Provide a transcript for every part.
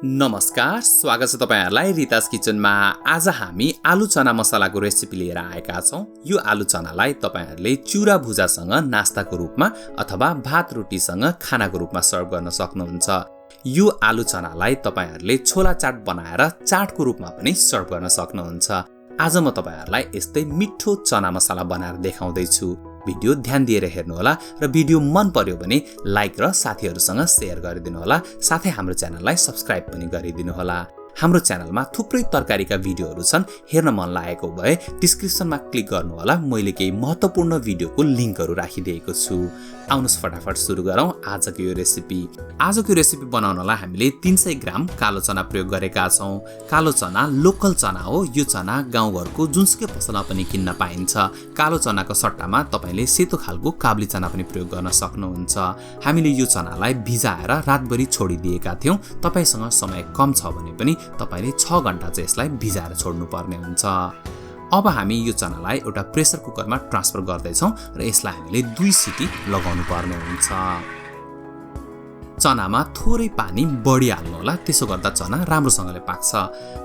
नमस्कार, स्वागत छ तपाईहरुलाई रितास किचनमा। आज हामी आलु चना मसलाको रेसिपी लिएर आएका छौं। यो आलु चनालाई तपाईहरुले चिउरा भुजासँग नास्ताको रूपमा अथवा भात रोटीसँग खानाको रूपमा सर्भ गर्न सक्नुहुन्छ। यो आलु चनालाई तपाईहरुले छोला चाट बनाएर चाटको रूपमा पनि सर्भ गर्न सक्नुहुन्छ। आज म तपाईहरुलाई यस्तै मिठो चना मसला बनाएर देखाउँदै छु। भिडियो ध्यान दिएर हेर्नु होला र भिडियो मन पर्यो भने लाइक र साथीहरुसँग शेयर गरिदिनु होला। साथै हाम्रो च्यानललाई सब्स्क्राइब पनि गरिदिनु होला। हाम्रो च्यानलमा थुप्रै तरकारीका भिडियोहरु छन्। हेर्न मन लागेको भए डिस्क्रिप्सनमा क्लिक गर्नु होला। मैले केही महत्त्वपूर्ण भिडियोको लिंकहरु राखिदिएको छु। आउनुस् फटाफट सुरु गरौँ आजको यो रेसिपी। आजको रेसिपी बनाउनलाई हामीले 300 ग्राम कालो चना प्रयोग गरेका छौं। कालो चना लोकल चना हो। यो चना गाउँघरको जुनसुकै पसलमा पनि किन्न पाइन्छ। कालो चनाको सट्टामा तपाईले सेतो खालको काब्ली चना पनि प्रयोग गर्न सक्नुहुन्छ। हामीले यो चनालाई भिजाएर रातभरि छोडिदिएका थियौं। तपाईसँग समय कम छ भने पनि तपाईले 6 घण्टा चाहिँ यसलाई भिजाएर छोड्नु पर्ने हुन्छ। अब हामी यो चनालाई एउटा प्रेसर कुकरमा ट्रान्सफर गर्दै छौं र यसलाई हामीले 2 सिटी लगाउनु पर्ने हुन्छ। चनामा थोरै पानी बढी हाल्नु होला, त्यसो गर्दा चना राम्रोसँगले पाक्छ।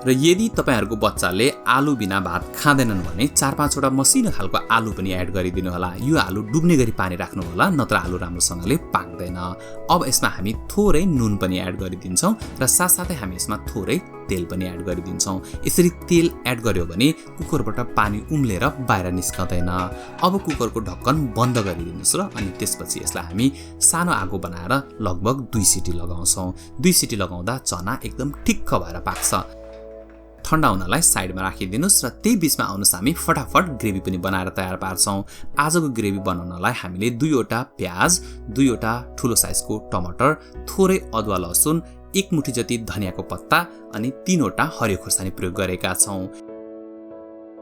र यदि तपाईहरुको बच्चाले आलु बिना भात खाँदैनन् भने 4-5 वटा मसिनो खालको आलु पनि एड गरिदिनु होला। यो आलु डुब्ने गरी पानी राख्नु होला, नत्र आलु राम्रोसँगले पाक्दैन। अब यसमा हामी थोरै नुन पनि एड गरिदिन्छौं र साथसाथै हामी यसमा थोरै तेल पनि एड गरिदिन्छौं। यसरी तेल एड गर्यो भने कुकरबाट पानी उम्लेर बाहिर निस्कदैन। अब कुकरको ढक्कन बन्द गरिदिनुस् र अनि त्यसपछि यसलाई हामी सानो आगो बनाएर लगभग 2 सिटी लगाउँछौं। 2 सिटी लगाउँदा चना एकदम ठिक्क भएर पाक्छ। ठण्डा हुनलाई साइडमा राखिदिनुस् र त्यही बीचमा आउनुस् हामी फटाफट ग्रेभी पनि बनाएर तयार पार्छौं। आजको ग्रेभी बनाउनलाई हामीले 2 वटा प्याज, 2 वटा ठूलो साइजको टमाटर, थोरै अदुवा लसुन, 1 मुठी जति धनियाको पत्ता अनि 3 वटा हरियो खुर्सानी प्रयोग गरेका छौं।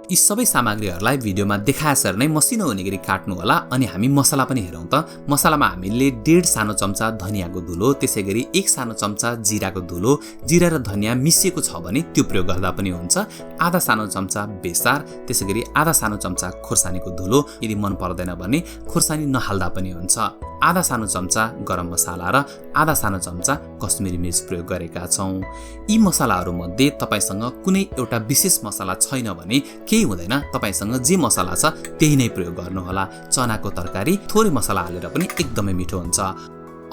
यी सबै सामग्रीहरुलाई भिडियोमा देखाएसर नै मसिनो हुने गरी काट्नु होला। अनि हामी मसला पनि हेरौं त। मसलामा हामीले 1.5 सानो चम्चा धनियाको धुलो, त्यसैगरी 1 सानो चम्चा जिराको धुलो, जिरा र धनिया मिसिएको छ भने त्यो प्रयोग गर्दा पनि हुन्छ। आधा सानो चम्चा बेसार, त्यसैगरी आधा सानो चम्चा खुर्सानीको धुलो, यदि मन पर्दैन भने खुर्सानी नहाल्दा पनि हुन्छ। आधा सानो चम्चा गरम मसाला र आधा सानो चम्चा कश्मिरी मिर्च प्रयोग गरेका छौं। यी मसलाहरु मध्ये तपाईसँग कुनै एउटा विशेष मसला छैन भने केही हुँदैन, तपाईसँग जे मसला छ त्यही नै प्रयोग गर्नु होला। चनाको तरकारी थोरै मसला हालेर पनि एकदमै मिठो हुन्छ।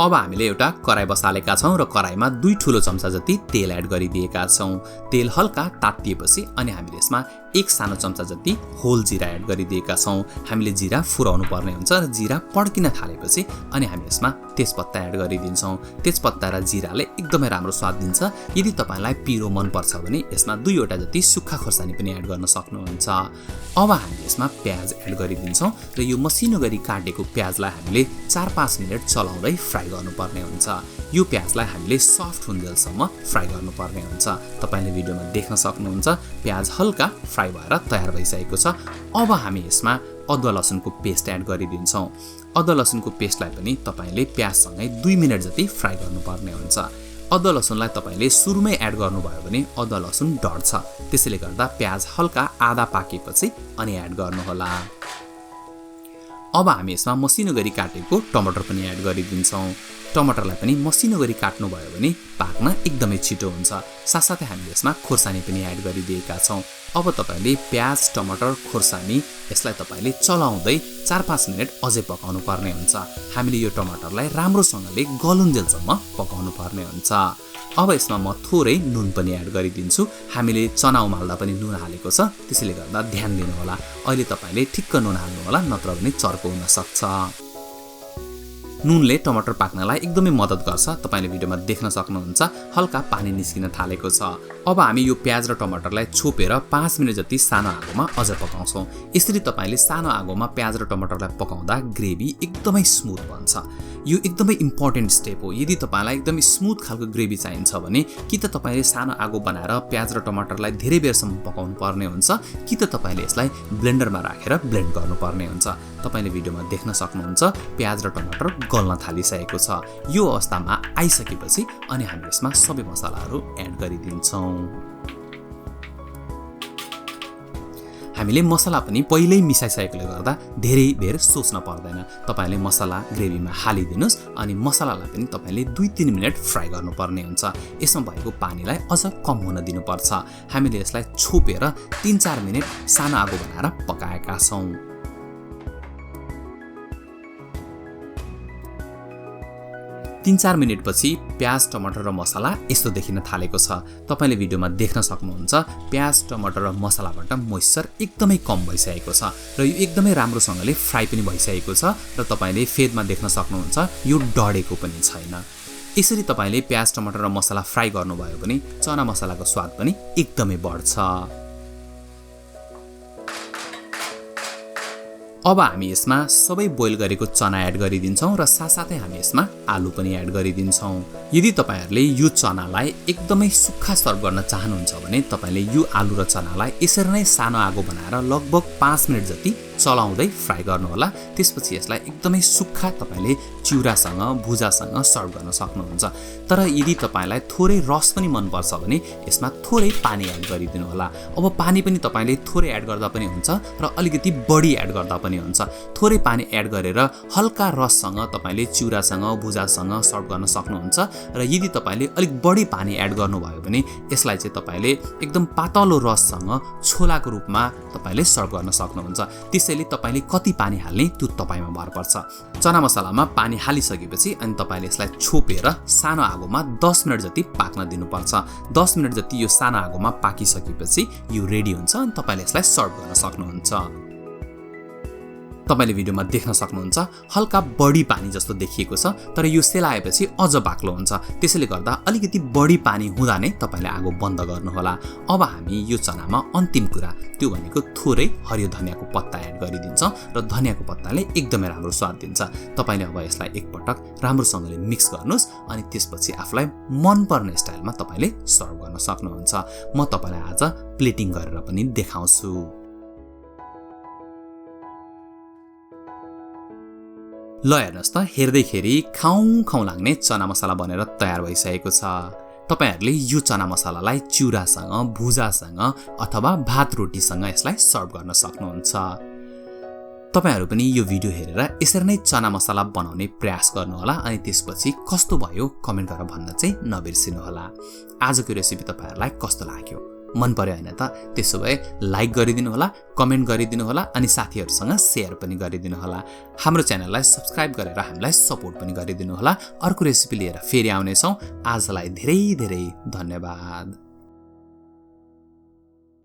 अब हामीले एउटा कराई बसालेका छौं र कराईमा 2 ठूलो चम्चा जति तेल एड गरिदिएका छौं। तेल हल्का तातिएपछि अनि हामीले यसमा 1 सानो चम्चा जति होल जिरा एड गरिदिएका छौं। हामीले जिरा फुराउनु पर्ने हुन्छ र जिरा पड्किन थालेपछि अनि हामी यसमा तेजपत्ता एड गरिदिन्छौं। तेजपत्ता र जिराले एकदमै राम्रो स्वाद दिन्छ। यदि तपाईलाई पिरो मन पर्छ भने यसमा 2 वटा जति सुक्खा खुर्सानी पनि एड गर्न सक्नुहुन्छ। अब हामीले यसमा प्याज एड गरिदिन्छौं र यो मसिनो गरी काटेको प्याजलाई हामीले 4-5 मिनेट चलाउँदै फ्राई गर्नुपर्ने हुन्छ। यो प्याजलाई हामीले सफ्ट हुन्जेलसम्म फ्राई गर्नुपर्ने हुन्छ। तपाईले भिडियोमा देख्न सक्नुहुन्छ प्याज हल्का फ्राई भएर तयार भइसकेको छ। अब हामी यसमा अदुवा लसुनको पेस्ट एड गरिदिन्छौं। अदुवा लसुनको पेस्टलाई पनि तपाईले प्याजसँगै 2 मिनेट जति फ्राई गर्नुपर्ने हुन्छ। अदुवा लसुनलाई तपाईले सुरुमै एड गर्नुभयो भने अदुवा लसुन डढ्छ। त्यसैले गर्दा प्याज हल्का आधा पाकेपछि अनि एड गर्नु होला। अब हामी यसमा मसिनो गरी काटेको टमाटर पनि एड गरिदिन्छौं। टमाटरलाई पनि मसिनो गरी काट्नु भयो भने पाक्न एकदमै छिटो हुन्छ। साथसाथै हामीले यसमा खुर्सानी पनि एड गरिदिएका छौं। अब तपाईले प्याज, टमाटर, खुर्सानी यसलाई तपाईले चलाउँदै 4-5 मिनेट अझै पकाउनु पर्ने हुन्छ। हामीले यो टमाटरलाई राम्रोसँगले गलुन्जेलसम्म पकाउनु पर्ने हुन्छ। अब यसमा म थोरै नुन पनि एड गरिदिन्छु। हामीले चना उमाल्दा पनि नुन हालेको छ, त्यसैले गर्दा ध्यान दिनु होला। अहिले तपाईले ठिक्क नुन हाल्नु होला, नत्र भने चर्को हुन सक्छ। नुनले टमाटर पाक्नलाई एकदमै मद्दत गर्छ। तपाईले भिडियोमा देख्न सक्नुहुन्छ हल्का पानी निस्किन थालेको छ। अब हामी यो प्याज र टमाटरलाई छोपेर 5 मिनेट जति सानो आगोमा अझ पकाउँछौं। यसरी तपाईले सानो आगोमा प्याज र टमाटरलाई पकाउँदा ग्रेभी एकदमै स्मुथ बन्छ। यो एकदमै इम्पोर्टेन्ट स्टेप हो। यदि तपाईलाई एकदमै स्मुथ खालको ग्रेभी चाहिन्छ भने कि त तपाईले सानो आगो बनाएर प्याज र टमाटरलाई धेरै बेरसम्म पकाउनु पर्ने हुन्छ, कि त तपाईले यसलाई ब्लेन्डरमा राखेर ब्लेन्ड गर्नुपर्ने हुन्छ। तपाईले भिडियोमा देख्न सक्नुहुन्छ प्याज र टमाटर गल्न थालिसकेको छ। यो अवस्थामा आइसकेपछि अनि हामी यसमा सबै मसलाहरू एड गरिदिन्छौं। हामीले मसला पनि पहिल्यै मिसाइसकेकोले गर्दा धेरै बेर सोच्न पर्दैन। तपाईले मसला ग्रेभीमा हालिदिनुस् अनि मसलालाई पनि तपाईले 2-3 मिनेट फ्राई गर्नुपर्ने हुन्छ। यसमा भएको पानीलाई अझ कम हुन दिनुपर्छ। हामीले यसलाई छोपेर 3-4 मिनेट सानो आगो बनाएर पकाएका छौं। 3-4 मिनेटपछि प्याज, टमाटर र मसला यस्तो देखिन थालेको छ। तपाईले भिडियोमा देख्न सक्नुहुन्छ प्याज, टमाटर र मसलाबाट मोइस्चर एकदमै कम भइसकेको छ र यो एकदमै राम्रोसँगले फ्राई पनि भइसकेको छ र तपाईले फेदमा देख्न सक्नुहुन्छ यो डढेको पनि छैन। यसरी तपाईले प्याज, टमाटर र मसला फ्राई गर्नुभयो भने चना मसलाको स्वाद पनि एकदमै बढ्छ। अब हामी यसमा सबै बोइल गरेको चना एड गरिदिन्छौं र साथसाथै हामी यसमा आलु पनि एड गरिदिन्छौं। यदि तपाईहरुले यो चनालाई एकदमै सुक्खा सर्भ गर्न चाहनुहुन्छ भने तपाईले यो आलु र चनालाई यसरी नै सानो आगो बनाएर लगभग 5 मिनेट जति चलाउँदै फ्राई गर्नुहोला। त्यसपछि यसलाई एकदमै सुक्खा तपाईले चिउरासँग, भुजासँग सर्भ गर्न सक्नुहुन्छ। तर यदि तपाईलाई थोरै रस पनि मन पर्छ भने यसमा थोरै पानी एड गरिदिनु होला। अब पानी पनि तपाईले थोरै एड गर्दा पनि हुन्छ र अलिकति बढी एड गर्दा पनि हुन्छ। थोरै पानी एड गरेर हल्का रससँग तपाईले चिउरासँग, भुजासँग सर्भ गर्न सक्नुहुन्छ र यदि तपाईले अलिक बढी पानी एड गर्नुभयो भने यसलाई चाहिँ तपाईले एकदम पातलो रससँग छोलाको रूपमा तपाईले सर्भ गर्न सक्नुहुन्छ। त्यसैले तपाईले कति पानी हाल्ने त्यो तपाईमा भर पर्छ। चना मसलामा पानी हालिसकेपछि अनि तपाईले यसलाई छोपेर सानो आगोमा 10 मिनेट जति पाक्न दिनुपर्छ। 10 मिनेट जति यो सानो आगोमा पाकिसकेपछि यो रेडी हुन्छ अनि तपाईले यसलाई सर्भ गर्न सक्नुहुन्छ। तपाईले भिडियोमा देख्न सक्नुहुन्छ हल्का बढी पानी जस्तो देखिएको छ, तर यो सेलाएपछि अझ बाक्लो हुन्छ। त्यसैले गर्दा अलिकति बढी पानी हुँदा नै तपाईले आगो बन्द गर्नुहोला। अब हामी यो चनामा अन्तिम कुरा त्यो भनेको थोरै हरियो धनियाको पत्ता एड गरिदिन्छौं र धनियाको पत्ताले एकदमै राम्रो स्वाद दिन्छ। तपाईले अब यसलाई एकपटक राम्रोसँगले मिक्स गर्नुस् अनि त्यसपछि आफुलाई मन पर्ने स्टाइलमा तपाईले सर्भ गर्न सक्नुहुन्छ। म तपाईलाई आज प्लेटिङ गरेर पनि देखाउँछु। ल हेर्नुस् त, हेर्दैखेरि खाउँ लाग्ने चना मसला बनेर तयार भइसकेको छ। तपाईहरुले यो चना मसलालाई चिउरासँग, भुजासँग अथवा भात रोटीसँग यसलाई सर्भ गर्न सक्नुहुन्छ। तपाईहरु पनि यो भिडियो हेरेर यसरी नै चना मसला बनाउने प्रयास गर्नुहोला अनि त्यसपछि कस्तो भयो कमेन्ट गरेर भन्न चाहिँ नबिर्सिनु होला। आजको रेसिपी तपाईहरुलाई कस्तो लाग्यो? मन पर्यो हैन त? त्यसो भए लाइक गरिदिनु होला, कमेन्ट गरिदिनु होला अनि साथीहरुसँग शेयर पनि गरिदिनु होला। हाम्रो च्यानललाई सब्स्क्राइब गरेर हामीलाई सपोर्ट पनि गरिदिनु होला। अर्को रेसिपी लिएर फेरि आउने छौं। आजलाई धेरै धेरै धन्यवाद।